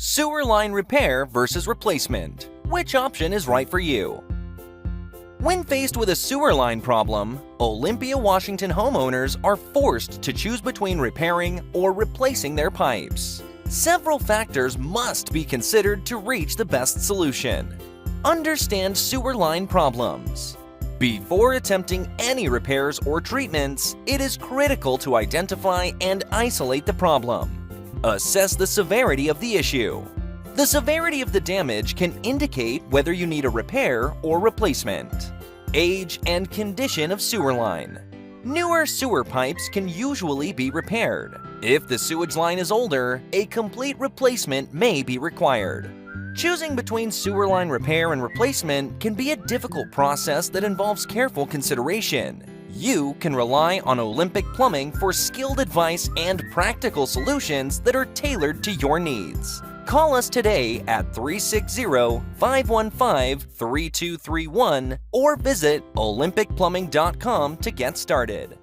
Sewer line repair versus replacement. Which option is right for you? When faced with a sewer line problem, Olympia, Washington homeowners are forced to choose between repairing or replacing their pipes. Several factors must be considered to reach the best solution. Understand sewer line problems. Before attempting any repairs or treatments, it is critical to identify and isolate the problem. Assess the severity of the issue. The severity of the damage can indicate whether you need a repair or replacement. Age and condition of sewer line. Newer sewer pipes can usually be repaired. If the sewage line is older, a complete replacement may be required. Choosing between sewer line repair and replacement can be a difficult process that involves careful consideration. You can rely on Olympic Plumbing for skilled advice and practical solutions that are tailored to your needs. Call us today at 360-515-3231 or visit olympicplumbing.com to get started.